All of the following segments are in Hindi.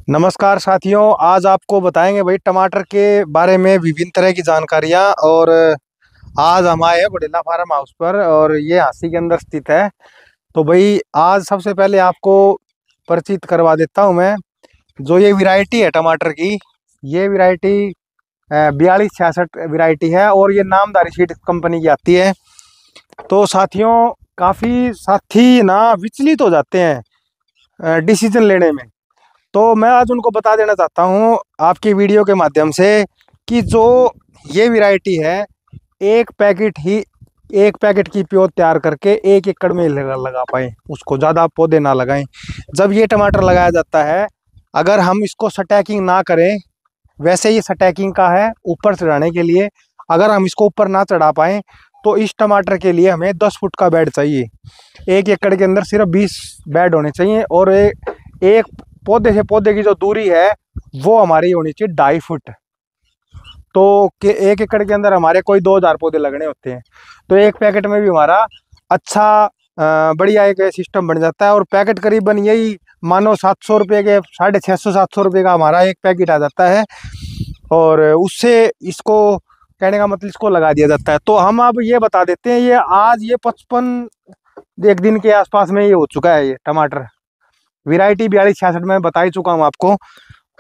नमस्कार साथियों, आज आपको बताएंगे भाई टमाटर के बारे में विभिन्न तरह की जानकारियां। और आज हम आए हैं बुढ़िला फार्म हाउस पर और ये हांसी के अंदर स्थित है। तो भाई आज सबसे पहले आपको परिचित करवा देता हूं मैं। जो ये वैरायटी है टमाटर की, ये वैरायटी 4266 वैरायटी है और ये नामधारी सीड कंपनी की आती है। तो साथियों, काफ़ी साथी ना विचलित हो जाते हैं डिसीजन लेने में। तो मैं आज उनको बता देना चाहता हूँ आपकी वीडियो के माध्यम से कि जो ये वैरायटी है, एक पैकेट ही एक पैकेट की प्योर तैयार करके 1 एकड़ में लगा पाएँ, उसको ज़्यादा पौधे ना लगाएं। जब ये टमाटर लगाया जाता है, अगर हम इसको स्टैकिंग ना करें, वैसे ये स्टैकिंग का है ऊपर चढ़ाने के लिए, अगर हम इसको ऊपर ना चढ़ा पाएँ तो इस टमाटर के लिए हमें 10 फुट का बेड चाहिए। 1 एकड़ के अंदर सिर्फ 20 बेड होने चाहिए और एक पौधे से पौधे की जो दूरी है वो हमारी होनी चाहिए 2.5 फुट। तो 1 एकड़ के अंदर हमारे कोई 2000 पौधे लगने होते हैं। तो एक पैकेट में भी हमारा अच्छा बढ़िया एक सिस्टम बन जाता है। और पैकेट करीबन यही मानो 700 रुपये के, 650 700 रुपये का हमारा एक पैकेट आ जाता है। और उससे इसको कहने का मतलब इसको लगा दिया जाता है। तो हम अब ये बता देते हैं, ये आज ये 55 एक दिन के आसपास में ये हो चुका है। ये टमाटर वैरायटी 4266 में बता ही चुका हूँ आपको।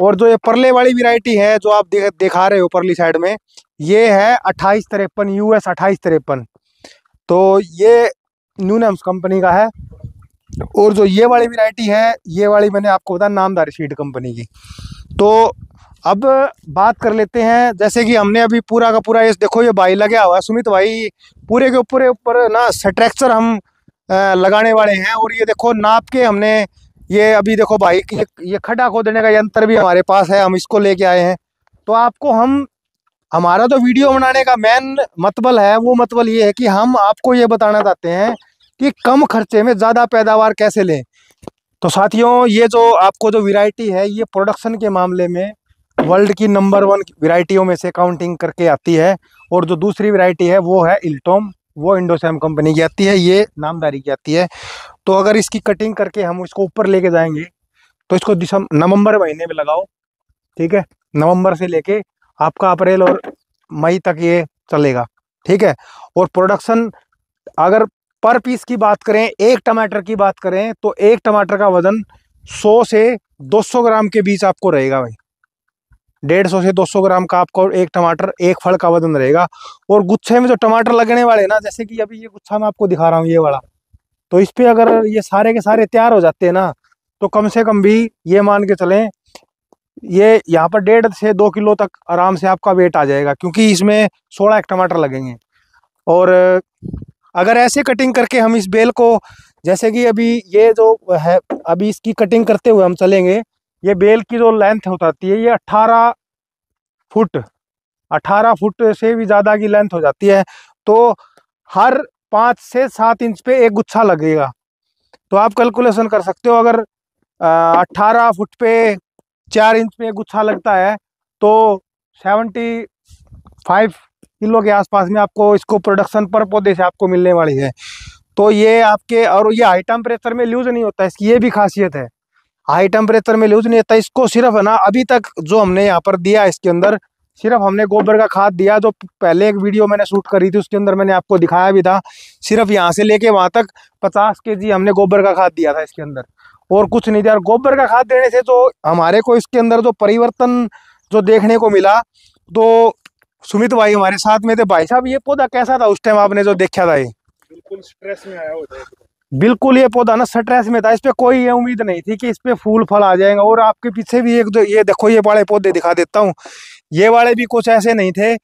और जो ये परले वाली वैरायटी है जो आप दिखा रहे हो परली साइड में, ये है 2853 US 2853। तो ये न्यूनम्स कंपनी का है। और जो ये वाली वैरायटी है, ये वाली मैंने आपको बताया नामधारी सीड कंपनी की। तो अब बात कर लेते हैं, जैसे कि हमने अभी पूरा का पूरा, ये देखो ये भाई लगा हुआ है सुमित भाई, पूरे के ऊपर ना स्ट्रक्चर हम लगाने वाले हैं। और ये देखो नाप के हमने, ये अभी देखो भाई ये खड्डा खोदने का यंत्र भी हमारे पास है, हम इसको लेके आए हैं। तो आपको हमारा जो वीडियो बनाने का मेन मतलब है, वो मतलब ये है कि हम आपको ये बताना चाहते हैं कि कम खर्चे में ज़्यादा पैदावार कैसे लें। तो साथियों, ये जो आपको जो वैरायटी है, ये प्रोडक्शन के मामले में वर्ल्ड की नंबर 1 वैरायटियों में से काउंटिंग करके आती है। और जो दूसरी वैरायटी है वो है इल्टोम, वो इंडोसैम कंपनी की आती है, ये नामधारी की आती है। तो अगर इसकी कटिंग करके हम इसको ऊपर लेके जाएंगे तो इसको नवंबर महीने में लगाओ, ठीक है। नवंबर से लेके आपका अप्रैल और मई तक ये चलेगा, ठीक है। और प्रोडक्शन अगर पर पीस की बात करें, एक टमाटर की बात करें, तो एक टमाटर का वजन 100 से 200 ग्राम के बीच आपको रहेगा भाई। 150 से 200 ग्राम का आपको एक टमाटर, एक फल का वजन रहेगा। और गुच्छे में जो टमाटर लगने वाले ना, जैसे कि अभी ये गुच्छा मैं आपको दिखा रहा हूँ ये वाला, तो इस पे अगर ये सारे के सारे तैयार हो जाते हैं ना, तो कम से कम भी ये मान के चलें, ये यहाँ पर 1.5 से 2 किलो तक आराम से आपका वेट आ जाएगा, क्योंकि इसमें 16 टमाटर लगेंगे। और अगर ऐसे कटिंग करके हम इस बेल को, जैसे कि अभी ये जो है, अभी इसकी कटिंग करते हुए हम चलेंगे, ये बेल की जो लेंथ हो जाती है, ये 18 फुट, 18 फुट से भी ज़्यादा की लेंथ हो जाती है। तो हर 5 से 7 इंच पे एक गुच्छा लगेगा। तो आप कैलकुलेशन कर सकते हो, अगर 18 फुट पे 4 इंच पे एक गुच्छा लगता है तो 75 किलो के आसपास में आपको इसको प्रोडक्शन पर पौधे से आपको मिलने वाली है। तो ये आपके, और ये हाई टेम्परेचर में लूज नहीं होता, इसकी ये भी खासियत है, हाई टेम्परेचर में लूज नहीं होता। इसको सिर्फ है ना, अभी तक जो हमने यहाँ पर दिया इसके अंदर, सिर्फ हमने गोबर का खाद दिया। जो पहले एक वीडियो मैंने शूट करी थी उसके अंदर मैंने आपको दिखाया भी था, सिर्फ यहाँ से लेके वहाँ तक 50 kg हमने गोबर का खाद दिया था इसके अंदर, और कुछ नहीं दिया। और गोबर का खाद देने से जो हमारे को इसके अंदर जो परिवर्तन जो देखने को मिला, तो सुमित भाई हमारे साथ में थे। भाई साहब, ये पौधा कैसा था उस टाइम आपने जो देखा था? ये बिल्कुल स्ट्रेस में आया होता है। बिल्कुल, ये पौधा ना स्ट्रेस में था, इस पे कोई ये उम्मीद नहीं थी कि इस पे फूल फल आ जाएंगे। और आपके पीछे भी एक जो, ये देखो ये वाले पौधे दिखा देता हूँ, ये वाले भी कुछ ऐसे नहीं थे,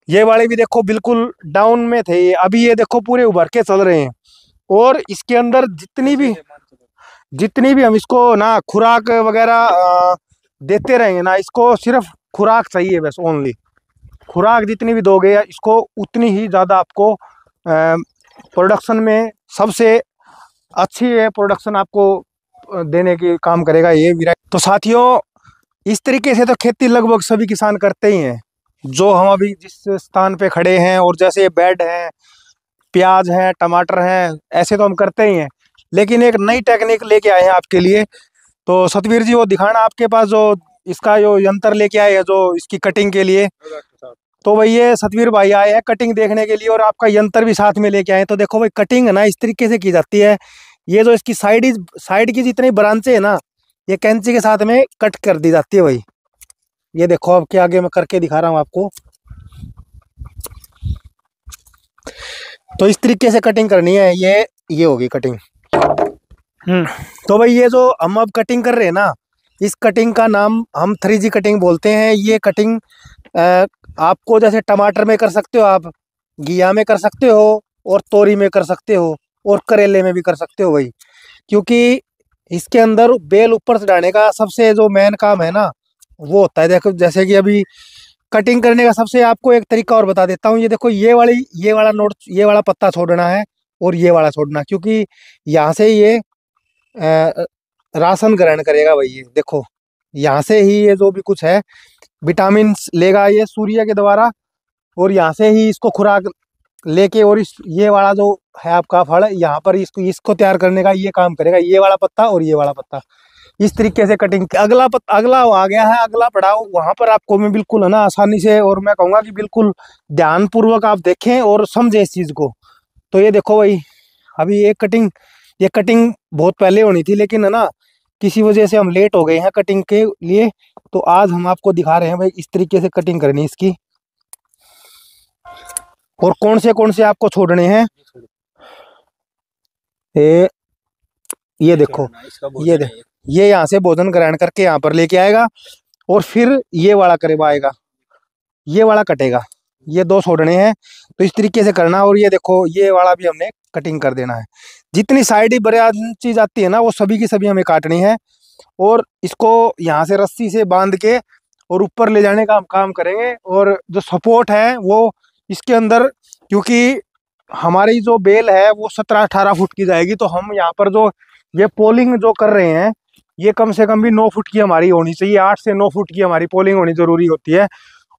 ये वाले भी देखो बिल्कुल डाउन में थे। ये अभी ये देखो पूरे उभर के चल रहे हैं। और इसके अंदर जितनी भी हम इसको ना खुराक वगैरह देते रहेंगे ना, इसको सिर्फ खुराक चाहिए बस, ओनली खुराक जितनी भी दोगे इसको, उतनी ही ज़्यादा आपको प्रोडक्शन में सबसे अच्छी है प्रोडक्शन आपको देने की काम करेगा ये वैरायटी। तो साथियों, इस तरीके से तो खेती लगभग सभी किसान करते ही हैं, जो हम अभी जिस स्थान पे खड़े हैं। और जैसे बेड हैं, प्याज हैं, टमाटर हैं, ऐसे तो हम करते ही हैं। लेकिन एक नई टेक्निक लेके आए हैं आपके लिए। तो सतवीर जी वो दिखाना आपके पास जो इसका जो यंत्र लेके आए हैं जो इसकी कटिंग के लिए। डॉक्टर साहब। तो भाई ये सतवीर भाई आए हैं कटिंग देखने के लिए और आपका यंत्र भी साथ में लेके आए हैं। तो देखो भाई कटिंग है ना इस तरीके से की जाती है। ये जो इसकी साइड की जितनी ब्रांचें है ना ये कैंची के साथ में कट कर दी जाती है भाई। ये देखो अब के आगे मैं करके दिखा रहा हूँ आपको। तो इस तरीके से कटिंग करनी है। ये होगी कटिंग। तो भाई ये जो हम अब कटिंग कर रहे हैं ना इस कटिंग का नाम हम 3G कटिंग बोलते हैं। ये कटिंग आपको जैसे टमाटर में कर सकते हो, आप घिया में कर सकते हो और तोरी में कर सकते हो और करेले में भी कर सकते हो भाई। क्योंकि इसके अंदर बेल ऊपर से डालने का सबसे जो मेन काम है ना वो होता है। देखो जैसे कि अभी कटिंग करने का सबसे आपको एक तरीका और बता देता हूँ। ये देखो ये वाला नोट ये वाला पत्ता छोड़ना है और ये वाला छोड़ना, क्योंकि यहाँ से ये राशन ग्रहण करेगा भाई। ये देखो यहाँ से ही ये जो भी कुछ है विटामिन लेगा ये सूर्य के द्वारा और यहाँ से ही इसको खुराक लेके और ये वाला जो है आपका फल यहाँ पर इसको तैयार करने का ये काम करेगा, ये वाला पत्ता और ये वाला पत्ता। इस तरीके से कटिंग अगला आ गया है अगला पड़ाव। वहां पर आपको मैं बिल्कुल है ना आसानी से और मैं कहूँगा कि बिल्कुल ध्यान पूर्वक आप देखें और समझें इस चीज को। तो ये देखो भाई अभी ये कटिंग बहुत पहले होनी थी लेकिन है ना किसी वजह से हम लेट हो गए हैं कटिंग के लिए। तो आज हम आपको दिखा रहे हैं भाई इस तरीके से कटिंग करनी इसकी और कौन से आपको छोड़ने हैं। ये देखो ये यहाँ से भोजन ग्रहण करके यहाँ पर लेके आएगा और फिर ये वाला करवाएगा, ये वाला कटेगा। ये दो छोड़ने हैं तो इस तरीके से करना। और ये देखो ये वाला भी हमने कटिंग कर देना है। जितनी साइड चीज आती है ना वो सभी की सभी हमें काटनी है और इसको यहाँ से रस्सी से बांध के और ऊपर ले जाने का हम काम करेंगे। और जो सपोर्ट है वो इसके अंदर, क्योंकि हमारी जो बेल है वो 17-18 फुट की जाएगी। तो हम यहाँ पर जो ये पोलिंग जो कर रहे हैं ये कम से कम भी 9 फुट की हमारी होनी चाहिए। 8 से 9 फुट की हमारी पोलिंग होनी जरूरी होती है।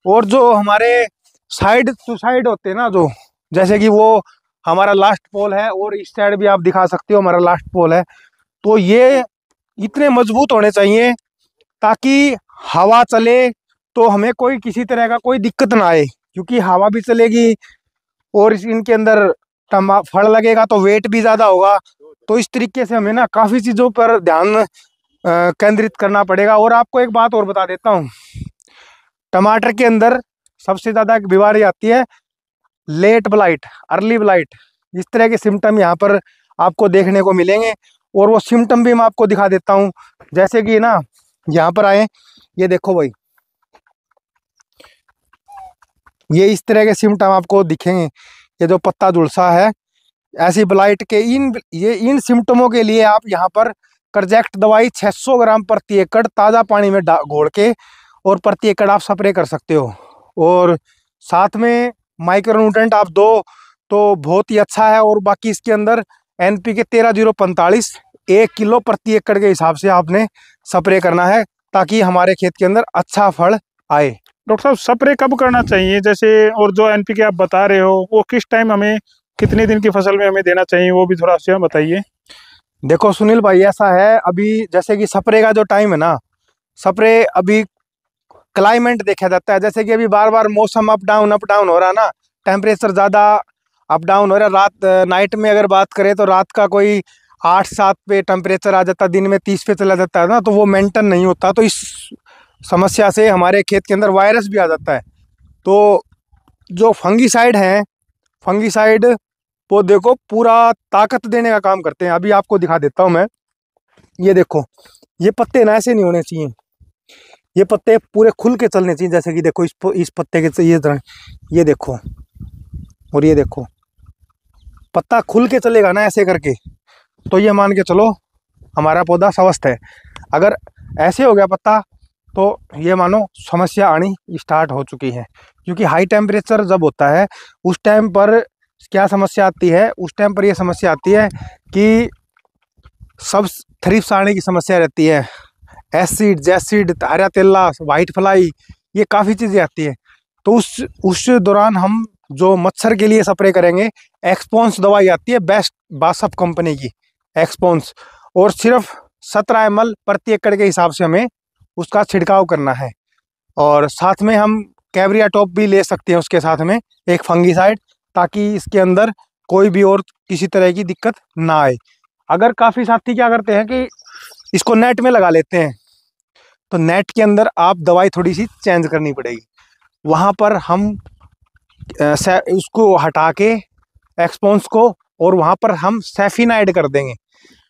और जो हमारे साइड टू साइड होते हैं ना जो जैसे कि वो हमारा लास्ट पोल है और इस साइड भी आप दिखा सकते हो हमारा लास्ट पोल है। तो ये इतने मजबूत होने चाहिए ताकि हवा चले तो हमें कोई किसी तरह का कोई दिक्कत ना आए, क्योंकि हवा भी चलेगी और इनके अंदर फल लगेगा तो वेट भी ज्यादा होगा। तो इस तरीके से हमें ना काफी चीजों पर ध्यान केंद्रित करना पड़ेगा। और आपको एक बात और बता देता हूँ, टमाटर के अंदर सबसे ज्यादा एक बीमारी आती है लेट ब्लाइट, अर्ली ब्लाइट। इस तरह के सिम्टम यहाँ पर आपको देखने को मिलेंगे और वो सिम्टम भी मैं आपको दिखा देता हूँ। जैसे कि ना यहाँ पर आए, ये देखो भाई ये इस तरह के सिम्टम आपको दिखेंगे। ये जो पत्ता झुलसा है ऐसी ब्लाइट के इन सिम्टमों के लिए आप यहाँ पर करजेक्ट दवाई 600 ग्राम प्रति एकड़ ताज़ा पानी में घोल के और प्रति एकड़ आप स्प्रे कर सकते हो। और साथ में माइक्रोन्यूट्रेंट आप दो तो बहुत ही अच्छा है। और बाकी इसके अंदर NPK 13-045 1 किलो प्रति एकड़ के हिसाब से आपने स्प्रे करना है ताकि हमारे खेत के अंदर अच्छा फल आए। डॉक्टर साहब स्प्रे कब करना चाहिए जैसे, और जो NPK आप बता रहे हो वो किस टाइम हमें कितने दिन की फसल में हमें देना चाहिए वो भी थोड़ा सा बताइए। देखो सुनील भाई ऐसा है अभी जैसे कि स्प्रे का जो टाइम है ना, स्प्रे अभी क्लाइमेट देखा जाता है। जैसे कि अभी बार बार मौसम अप डाउन हो रहा है ना, टेम्परेचर ज़्यादा अप डाउन हो रहा है। रात नाइट में अगर बात करें तो रात का कोई 8-7 पे टेम्परेचर आ जाता है, दिन में 30 पे चला जाता है ना, तो वो मेंटेन नहीं होता। तो इस समस्या से हमारे खेत के अंदर वायरस भी आ जाता है। तो जो फंगीसाइड पौधे को पूरा ताकत देने का काम करते हैं। अभी आपको दिखा देता हूँ मैं। ये देखो ये पत्ते ना ऐसे नहीं होने चाहिए, ये पत्ते पूरे खुल के चलने चाहिए। जैसे कि देखो इस पत्ते के ये तरह, ये देखो और ये देखो पत्ता खुल के चलेगा ना ऐसे करके, तो ये मान के चलो हमारा पौधा स्वस्थ है। अगर ऐसे हो गया पत्ता तो ये मानो समस्या आनी स्टार्ट हो चुकी है। क्योंकि हाई टेम्परेचर जब होता है उस टाइम पर क्या समस्या आती है, उस टाइम पर ये समस्या आती है कि सब थ्रिप्स आने की समस्या रहती है। एसिड, जैसिड, हरा तेला, वाइट फ्लाई, ये काफ़ी चीज़ें आती है। तो उस दौरान हम जो मच्छर के लिए स्प्रे करेंगे, एक्सपोन्स दवाई आती है बेस्ट बासप कंपनी की एक्सपोन्स, और सिर्फ 17 ml प्रति एकड़ के हिसाब से हमें उसका छिड़काव करना है। और साथ में हम कैवरिया टॉप भी ले सकते हैं उसके साथ में, एक फंगीसाइड, ताकि इसके अंदर कोई भी और किसी तरह की दिक्कत ना आए। अगर काफ़ी साथी क्या करते हैं कि इसको नेट में लगा लेते हैं, तो नेट के अंदर आप दवाई थोड़ी सी चेंज करनी पड़ेगी। वहाँ पर हम उसको हटा के एक्सपोंस को, और वहाँ पर हम सैफीना ऐड कर देंगे।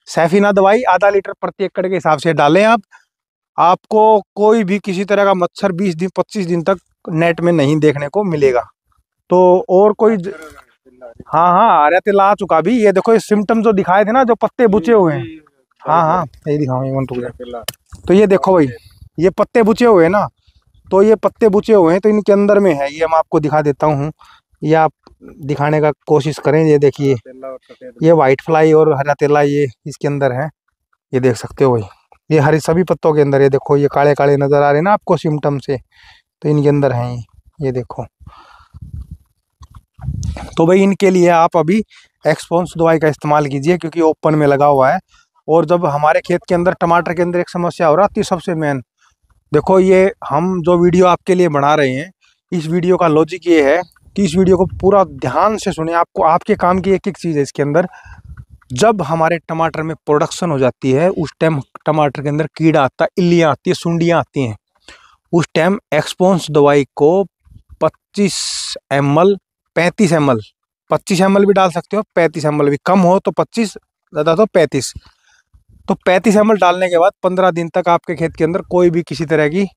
सैफीना दवाई आधा लीटर प्रति एकड़ के हिसाब से डालें आप। आपको कोई भी किसी तरह का मच्छर 20 दिन 25 दिन तक नेट में नहीं देखने को मिलेगा। तो और कोई हाँ हाँ, आर्या तिल आ चुका भी। ये देखो, ये सिम्टम जो दिखाए थे ना, जो पत्ते बुचे हुए हैं, हाँ हाँ यही दिखाऊँ एक मिनट। तो ये देखो भाई, ये पत्ते बुचे हुए हैं ना, तो ये पत्ते बुचे हुए हैं तो इनके अंदर में है। ये मैं आपको दिखा देता हूँ, ये आप दिखाने का कोशिश करें। ये देखिए, ये वाइट फ्लाई और हरा तेला ये इसके अंदर है, ये देख सकते हो भाई। ये हरे सभी पत्तों के अंदर, ये देखो, ये काले काले नजर आ रहे हैं ना आपको सिम्टम से, तो इनके अंदर हैं ये देखो। तो भाई इनके लिए आप अभी एक्सपोंस दवाई का इस्तेमाल कीजिए, क्योंकि ओपन में लगा हुआ है। और जब हमारे खेत के अंदर टमाटर के अंदर एक समस्या हो रही है सबसे मेन, देखो, ये हम जो वीडियो आपके लिए बना रहे हैं, इस वीडियो का लॉजिक ये है कि इस वीडियो को पूरा ध्यान से सुने। आपको आपके काम की एक एक चीज़ है इसके अंदर। जब हमारे टमाटर में प्रोडक्शन हो जाती है, उस टाइम टमाटर के अंदर कीड़ा आता है, इल्लियाँ आती है, सुंडियाँ आती हैं। उस टाइम एक्सपोंस दवाई को 25 ml 35 ml 25 ml भी डाल सकते हो, 35 ml भी, कम हो तो 25, ज़्यादा तो 35। तो 35 ml डालने के बाद 15 दिन तक आपके खेत के अंदर कोई भी किसी तरह की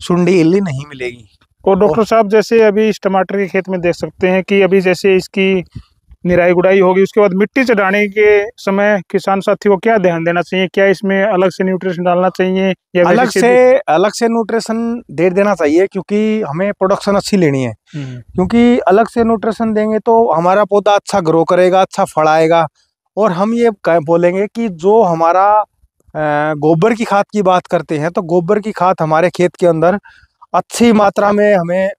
सुंडी इल्ली नहीं मिलेगी। और डॉक्टर साहब, जैसे अभी इस टमाटर के खेत में देख सकते हैं कि अभी जैसे इसकी निराई गुड़ाई होगी, उसके बाद मिट्टी चढ़ाने के समय किसान साथी को क्या ध्यान देना चाहिए? क्या इसमें अलग से न्यूट्रिशन डालना चाहिए या अलग से न्यूट्रिशन दे देना चाहिए? क्योंकि हमें प्रोडक्शन अच्छी लेनी है। क्योंकि अलग से न्यूट्रिशन देंगे तो हमारा पौधा अच्छा ग्रो करेगा, अच्छा फल आएगा। और हम ये बोलेंगे कि जो हमारा गोबर की खाद की बात करते हैं, तो गोबर की खाद हमारे खेत के अंदर अच्छी मात्रा में हमें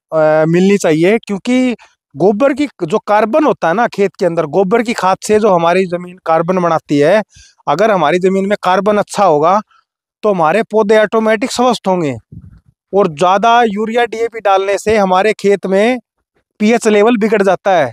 मिलनी चाहिए। क्योंकि गोबर की जो कार्बन होता है ना खेत के अंदर, गोबर की खाद से जो हमारी ज़मीन कार्बन बनाती है, अगर हमारी ज़मीन में कार्बन अच्छा होगा तो हमारे पौधे ऑटोमेटिक स्वस्थ होंगे। और ज़्यादा यूरिया डीएपी डालने से हमारे खेत में पीएच लेवल बिगड़ जाता है।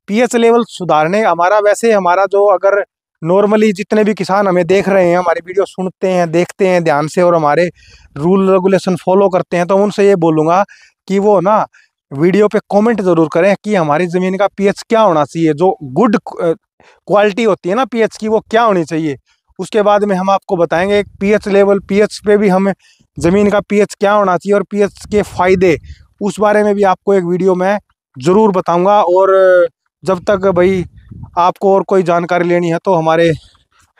पीएच लेवल सुधारने हमारा जो, अगर नॉर्मली जितने भी किसान हमें देख रहे हैं, हमारी वीडियो सुनते हैं, देखते हैं ध्यान से और हमारे रूल रेगुलेशन फॉलो करते हैं, तो उनसे ये बोलूँगा कि वो ना वीडियो पे कमेंट ज़रूर करें कि हमारी ज़मीन का पीएच क्या होना चाहिए, जो गुड क्वालिटी होती है ना पीएच की, वो क्या होनी चाहिए। उसके बाद में हम आपको बताएंगे पीएच लेवल, पीएच पे भी हमें ज़मीन का पीएच क्या होना चाहिए और पीएच के फ़ायदे, उस बारे में भी आपको एक वीडियो में ज़रूर बताऊंगा। और जब तक भाई आपको और कोई जानकारी लेनी है तो हमारे।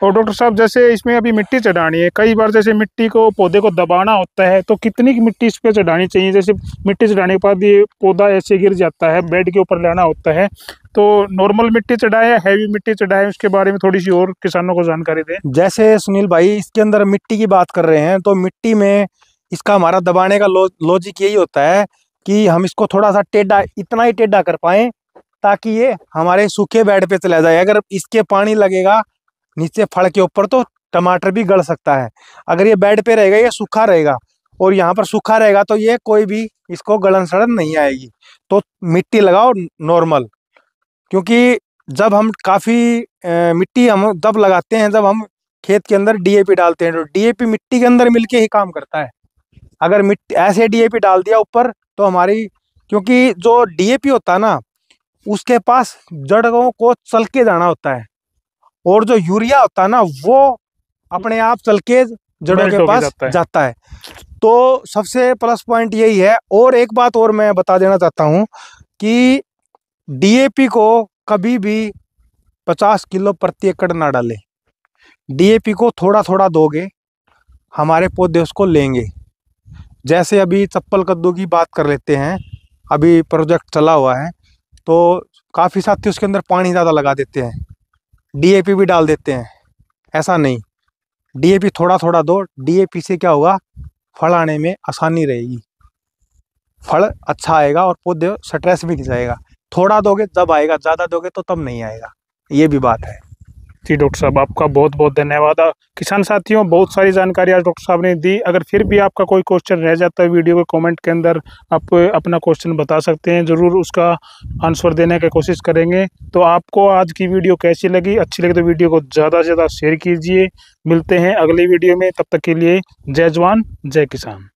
और डॉक्टर साहब, जैसे इसमें अभी मिट्टी चढ़ानी है, कई बार जैसे मिट्टी को पौधे को दबाना होता है, तो कितनी की मिट्टी इस पे चढ़ानी चाहिए? जैसे मिट्टी चढ़ाने के बाद ये पौधा ऐसे गिर जाता है, बेड के ऊपर लाना होता है, तो नॉर्मल मिट्टी चढ़ाए या हैवी मिट्टी चढ़ाए, उसके बारे में थोड़ी सी और किसानों को जानकारी दें। जैसे सुनील भाई इसके अंदर मिट्टी की बात कर रहे हैं, तो मिट्टी में इसका हमारा दबाने का लॉजिक यही होता है कि हम इसको थोड़ा सा टेढ़ा, इतना ही टेढ़ा कर पाएँ ताकि ये हमारे सूखे बेड पे चला जाए। अगर इसके पानी लगेगा नीचे फड़ के ऊपर तो टमाटर भी गल सकता है। अगर ये बेड पे रहेगा, ये सूखा रहेगा, और यहाँ पर सूखा रहेगा तो ये कोई भी इसको गलन सड़न नहीं आएगी। तो मिट्टी लगाओ नॉर्मल। क्योंकि जब हम मिट्टी हम जब लगाते हैं, जब हम खेत के अंदर डीएपी डालते हैं, तो डीएपी मिट्टी के अंदर मिलके ही काम करता है। अगर मिट्टी ऐसे डीएपी डाल दिया ऊपर तो हमारी, क्योंकि जो डीएपी होता है ना, उसके पास जड़ों को चल के जाना होता है, और जो यूरिया होता है ना, वो अपने आप चल के जड़ों के पास जाता है। तो सबसे प्लस पॉइंट यही है। और एक बात और मैं बता देना चाहता हूँ कि डीएपी को कभी भी 50 किलो प्रति एकड़ ना डालें। डीएपी को थोड़ा थोड़ा दोगे, हमारे पौधे उसको लेंगे। जैसे अभी चप्पल कद्दू की बात कर लेते हैं, अभी प्रोजेक्ट चला हुआ है, तो काफ़ी साथी उसके अंदर पानी ज़्यादा लगा देते हैं, डीएपी भी डाल देते हैं। ऐसा नहीं, डीएपी थोड़ा थोड़ा दो। डीएपी से क्या होगा, फल आने में आसानी रहेगी, फल अच्छा आएगा और पौधे स्ट्रेस भी नहीं जाएगा। थोड़ा दोगे जब आएगा, ज़्यादा दोगे तो तब नहीं आएगा, ये भी बात है। जी डॉक्टर साहब, आपका बहुत बहुत धन्यवाद। किसान साथियों, बहुत सारी जानकारी आज डॉक्टर साहब ने दी। अगर फिर भी आपका कोई क्वेश्चन रह जाता है वीडियो के कमेंट के अंदर, आप अपना क्वेश्चन बता सकते हैं, ज़रूर उसका आंसर देने की कोशिश करेंगे। तो आपको आज की वीडियो कैसी लगी? अच्छी लगी तो वीडियो को ज़्यादा से ज़्यादा शेयर कीजिए। मिलते हैं अगली वीडियो में, तब तक के लिए जय जवान जय किसान।